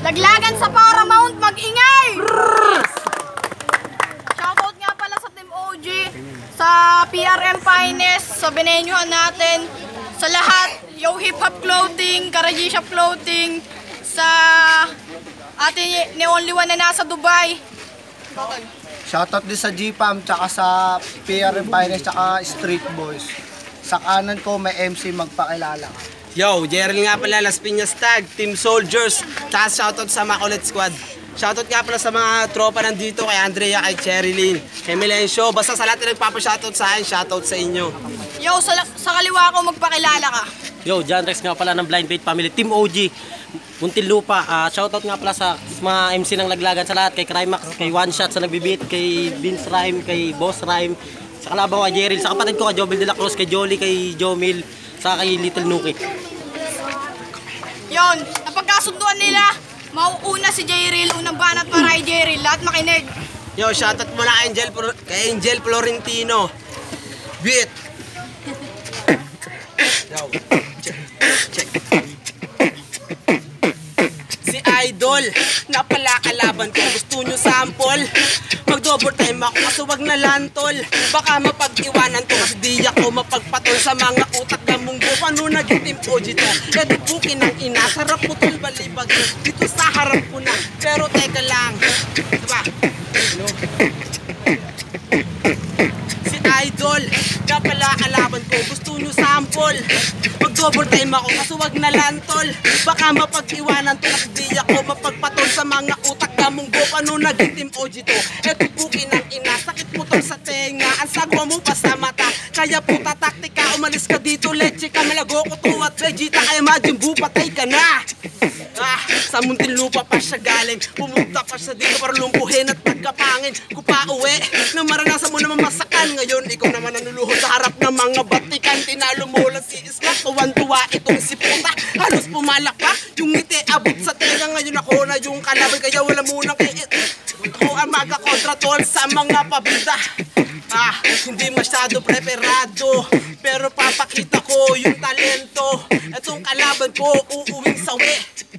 Laglagan sa Paramount, mag-ingay! Shoutout nga pala sa Team OG, sa PRM Finest, sa binenyuhan natin, sa lahat, Yo Hip Hop Clothing, Karaji Shop Clothing, sa ating ni Only One na nasa Dubai. Shoutout din sa G-Pam, tsaka sa PRM Finest, tsaka Street Boys. Sa kanan ko may MC, magpakilala. Yo, Jerry nga pala, Las Piñas Tag, Team Soldiers, tsaka shoutout sa Makulit Squad. Shoutout nga pala sa mga tropa nandito, kay Andrea, kay Cherilyn, kay Milencio. Basta sa lahat na nagpapa-shoutout sa akin, shoutout sa inyo. Yo, sa kaliwa ko, magpakilala ka. Yo, John Rex nga pala ng Blind Bait Family, Team OG, Muntinlupa. Shoutout nga pala sa mga MC ng Laglagan sa lahat, kay Crimax, kay One Shot sa nagbibit, kay Vince Rhyme, kay Boss Rhyme, sa kalabaw kay Jerry, sa kapatid ko kay Jobel de la Cruz, kay Jolly, kay Jomil, sa kay Little Nuki. Yon, napagkasunduan nila, mauuna si J-Reel, unang banat para kay J-Reel, lahat makinig. Yo, shoutout muna kay Angel Florentino. Beat! Yo, check. Si Idol, napala kalaban ko, gusto nyo sample? Mag-double time ako, kaso wag na lantol. Baka mapag-iwanan to, kasi di ako mapagpatol sa mga utak na munggo. Paano naging Team OG to? Eto bukin ng ina, sarap mo tol balibag. Dito sa harap ko na, pero teka lang. Diba? Si Idol, napala kalaban ko, gusto nyo sample? Mag-double time ako, kaso wag na lantol. Baka mapag-iwanan to, kasi di ako mapagpatol sa mga utak na munggo. Paano naging Team OG to? Eto bukin ng ina, sakit mo tol sa tenga, ang sagwa mo pa sa mata. Kaya puta taktika, umalis ka dito, leche ka, malago ko to at Vegeta, kaya Majin Buu, patay ka na. Sa Muntinlupa pa siya galing, pumunta pa siya dito para lumpuhin at pagkapangin. Kung pa uwi, na maranasan mo naman masakan. Ngayon, ikaw naman nanuluhod sa harap ng mga batikan. Tinalo mo lang si Isla, tuwan-tuwa itong si puta. Halos pumalak pa, yung ngiti abot sa tenga. Ngayon ako na yung kalaban, kaya wala munang kiit. Ako ang magkakontratol sa mga pabida. Hindi masyado preparado, pero papakita ko yung talento. Etong kalaban ko, uuwing sawi.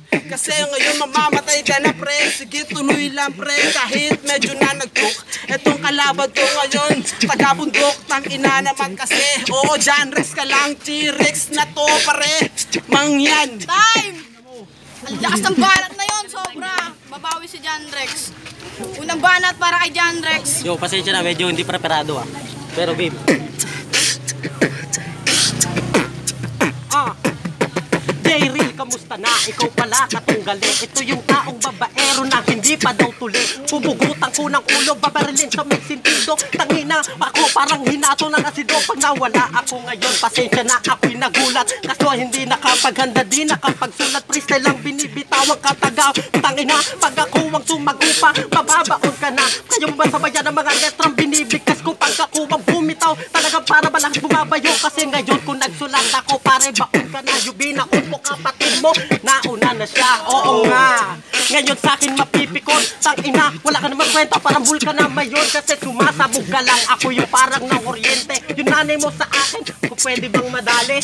Kasi ngayon mamamatay ka na pre. Sige tuloy lang pre, kahit medyo na nag-joke. Etong kalaban ko ngayon, taga-bundok, tang ina naman kasi. Oo, John Rex ka lang, T-Rex na to pare. Mangyan. Time! Ang lakas ng banat na yon, sobra. Babawi si John Rex. Unang banat para kay John Rex. Yo, pasensya na, medyo hindi preparado pero babe. J-Reel, kamusta na? Ikaw pala katunggali. Ito yung taong babaero na hindi pa daw tuli. Pubugutan ko ng ulo, babarilin sa may sentido. Tangina, ako parang hinato ng asido. Pag nawala ako ngayon, pasensya na ako'y nagulat. Kaso hindi nakapaghanda, di nakapagsulat. Freestyle lang binibitawang katagaw. Tangina, pag ako ang sumagupa, mababaon ka na. Kayong ba sabayan ng mga letrang binibigkas ko? Pag ako ang bumitaw, talagang para balang bumabayo. Kasi ngayon kung nagsulat ako, pare baon ka na. Yubin ako po kapatid mo, nauna na siya. Oo nga, ngayon sa akin mapipikon. Tangina, wala ka naman kwenta, parang bulka na mayon. Kasi sumasabog ka lang, ako yung parang ng kuryente. Yung nanay mo sa akin, kung pwede bang madali.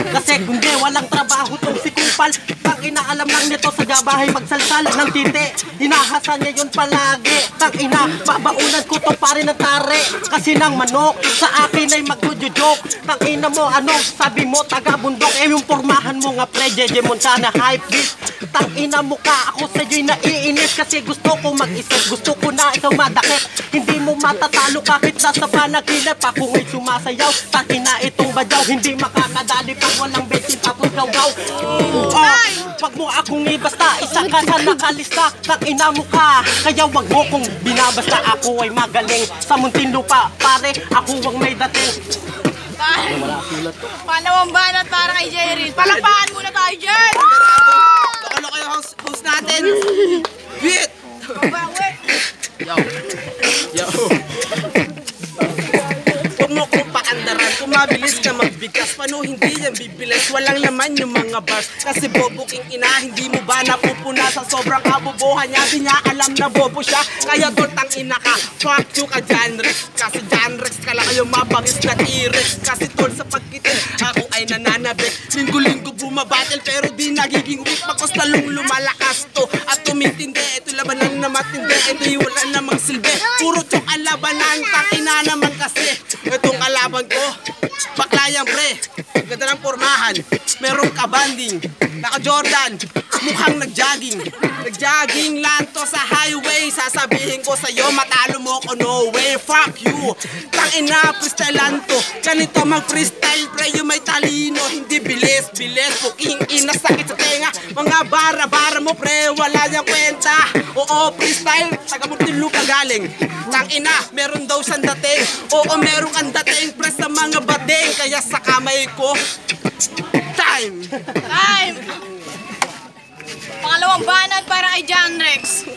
Kasi kundi walang trabaho tong si Kupal. Tangina, alam lang nito sa gabahay magsalsal ng titi. Hinahasan niya yun palagi. Tangina, babaunan ko to pare na tare. Kasi nang manok, sa akin ay magjo-joke. Tangina mo, ano, sabi mo taga-bundok. Eh yung pormahan mo nga pre, Jeje Montana hype beat. Tangina mo ka, ako sa'yo'y naiinis. Kasi gusto ko mag-isip, gusto ko na ikaw madakit. Hindi mo matatalo kahit nasa panaginip. Ako nga'y sumasayaw, tangina itong badyaw. Hindi makakadali pag walang bensin tapos gaw-gaw. Wag mo akong ibasta, isa ka na nakalista. Tangina mo ka, kaya wag mo kong binabasta. Ako ay magaling sa Muntinlupa, pare, ako ang may dating. Panawang banat para kay J-Reel. Palakpakan muna tayo dyan! Ano kayo host natin? Beat! Babawi! Yo! Huwag mo kong pakandaran, kung mabilis ka magbigas. Paano hindi yan bibilis? Walang laman yung mga bars. Kasi bobo king ina, hindi mo ba napupuna sa sobrang kabobohan niya? Di niya alam na bobo siya, kaya toltang ina ka. Fuck you ka John Rex, kasi John Rex ka lang kayo mabangis na T-Rex. Kasi tol sa pagkitin, ako ay nananabik. Linggo-linggo bumabattle pero di nagiging weak. Pagkos lalong lumalakas to at matindi, ito'y wala namang silbi. Puro chok ang labanan, takina naman kasi. Itong kalaban ko, baklayang pre, ganda ng pormahan, merong kabanding, naka-Jordan, mukhang nag-jogging. Nag-jogging lanto sa highway, sasabihin ko sa'yo, matalo mo ko, no way, fuck you. Tangina, freestyle lanto, ganito mag-freestyle, pre, yung may talino, hindi bilis, puking ina, sakit sa tenga. Mga bara-bara mo, pre, wala niyang kwenta. Oo, freestyle, taga Muntinlupa galing. Tangina, meron daw siyang dating. Oo, meron kang dating, pre, sa mga bading. Kaya sa kamay ko, time! Time! Pangalawang banat para kay John Rex.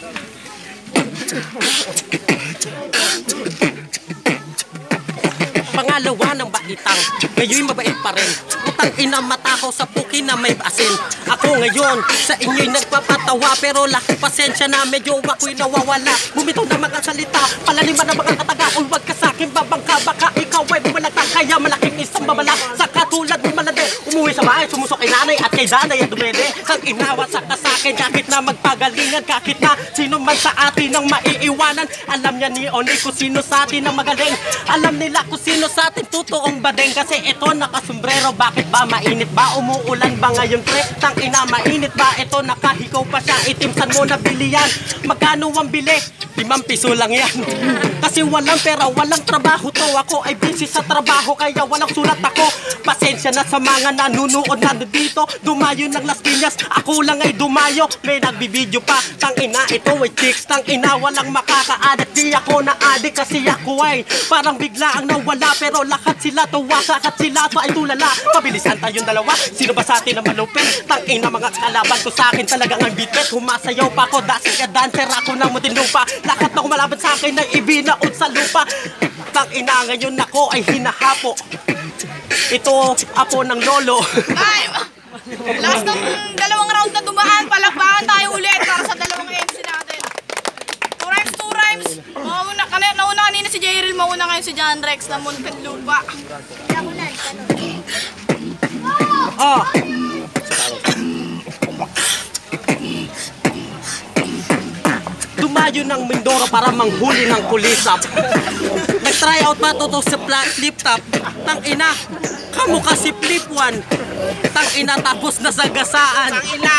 Pangalawa ng baitang, ngayon mabait pa rin. Utang ina mata ko sa puki na may asin. Ako ngayon sa inyo'y nagpapatawa, pero laki pasensya na medyo ako'y nawawala. Bumitaw na mga salita, palaliman na mga kataga. Kung wag ka sa'kin babangka, baka ikaw ay bumalagta. Kaya malaking isang babala sa katulad ni Malade. Umuwi sa bahay, sumusok kay nanay at kay danay at dumede. Kang inawa sa kasakin, kahit na magpagalingan, kahit na sino man sa atin ang maiiwanan. Alam niya ni Oni kung sino sa atin ang magaling. Alam nila kung sino sa atin totoong badeng. Kasi ito nakasombrero, bakit ba mainit ba? Umuulan ba ngayon pre? Tang ina, mainit ba? Ito nakahikaw pa siya, itimsan mo na bilihan. Magkano ang bili? 5 piso lang yan. Kasi walang pera, walang trabaho to. Ako ay busy sa trabaho, kaya walang sulat ako. Pasensya na sa mga nanunood na dito. Dumayo ng Las Piñas, ako lang ay dumayo. May nagbibideo pa, tang ina, ito ay chicks. Tang ina, walang makaka-addict. Di ako na-addict kasi ako ay parang bigla ang nawala. Pero lahat sila tuwasa at sila to ay tulala. Pabilisan tayong dalawa, sino ba sa atin ang malupit? Tang ina, mga kalaban ko sa akin talagang ang bitbit. Humasayaw pa ako, dasig ka dancer ako ng Muntinlupa. Lahat na kumalaban sa akin ay ibinaod sa lupa. Tang ina, ngayon ako ay hinahapo. Ito, apo ng lolo. Time! Last ng dalawang round na dumaan, palakpakan tayo ulit para sa dalawang MC natin. 2 rhymes. Nauna kanina si Jayril, mauna ngayon si John Rex na Muntinlupa. Oh. Dumayo ng Mindoro para manghuli ng kulisap. Nag-try out matuto sa flip top. Tang ina, kamukha si Flip One. Tang ina, tapos nasagasaan. Tang ina,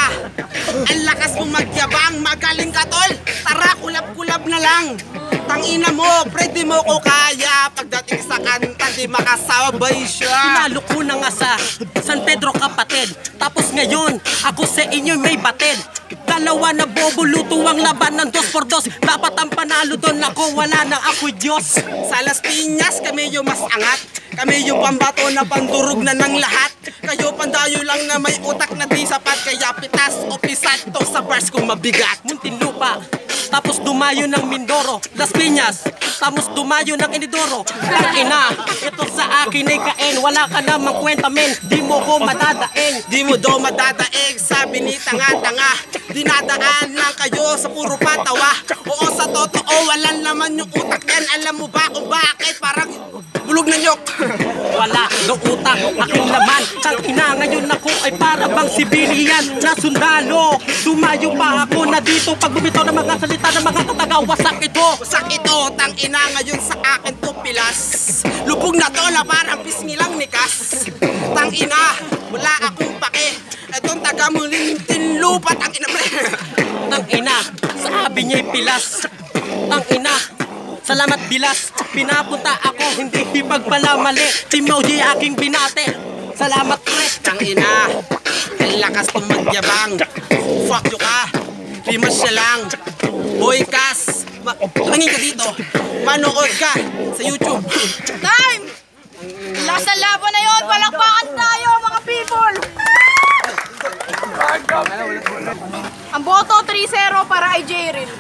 ang lakas mong magyabang, magaling ka tol. Tara, kulab-kulab na lang. Tang ina mo, pre, di mo ko kaya. Pagdating sa kanta, di makasabay siya. Pinalo ko na nga sa San Pedro kapatid. Tapos ngayon, ako sa inyo may batid. Dalawa na bobo, luto ang laban ng 2x2. Dapat ang panalo doon, ako wala na ako'y Diyos. Sa Las Piñas, kami yung mas angat. Kami yung pambato na pandurog na ng lahat. Kayo pandayo lang na may utak na di sapat. Kaya pitas o pisat to sa bars kong mabigat. Muntinlupa, tapos dumayo ng Mindoro, Las Piñas, tapos dumayo ng Inidoro. Ang ina, ito sa akin ay kain. Wala ka namang kwenta men, di mo ko madadain. Di mo daw madadaig, sabi ni tanga-tanga. Dinadaan lang kayo sa puro patawa. Oo, sa totoo, walang naman yung utak yan. Alam mo ba kung bakit? Parang bulog na nyok. Wala ng utak, aking laman. Tang ina, ngayon ako ay para bang sibilian na sundalo. Dumayo pa ako na dito. Pag bumitaw ng mga salita ng mga kataga, wasak ito. Wasak ito, tang ina, ngayon sa akin to pilas. Lubog na to na parang pisngilang nikas. Tang ina, wala akong pake. Itong taga Muntinlupa, tang ina pre. Tang ina, sabi niya'y pilas. Tang ina, salamat bilas. Pinapunta ako, hindi ipagpalamali. Timoji aking binate. Salamat pre. Tang ina, ang lakas kong magyabang. Fuck you ka, rimas siya lang. Boy Cas, tumingin ka dito. Manood ka sa YouTube. Time! Last na laban na yun, palakpakan tayo mga people! Ang boto 3-0 para kay Jayril.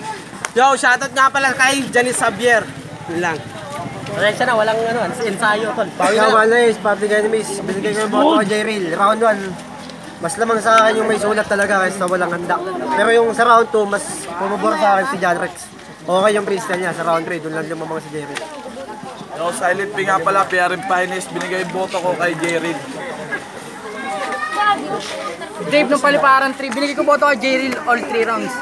Yo, shoutout nga pala kay Janice Xavier. Yun lang. Pasensya na, walang ensayo tol. Pagkawa na is, public enemies, binigay ko yung boto kay Jayril. Round 1, mas lamang sa akin yung may sulat talaga kaysa walang handa. Pero yung sa round 2, mas pumabor sa akin si John Rex. Okay yung freestyle niya, sa round 3, doon lang lumamang si Jayril. Yo, Silent P nga pala, PRM Finest, binigay yung boto ko kay Jayril. Dave ng Paliparan 3, binigay ko boto kay Jayril all 3 rounds.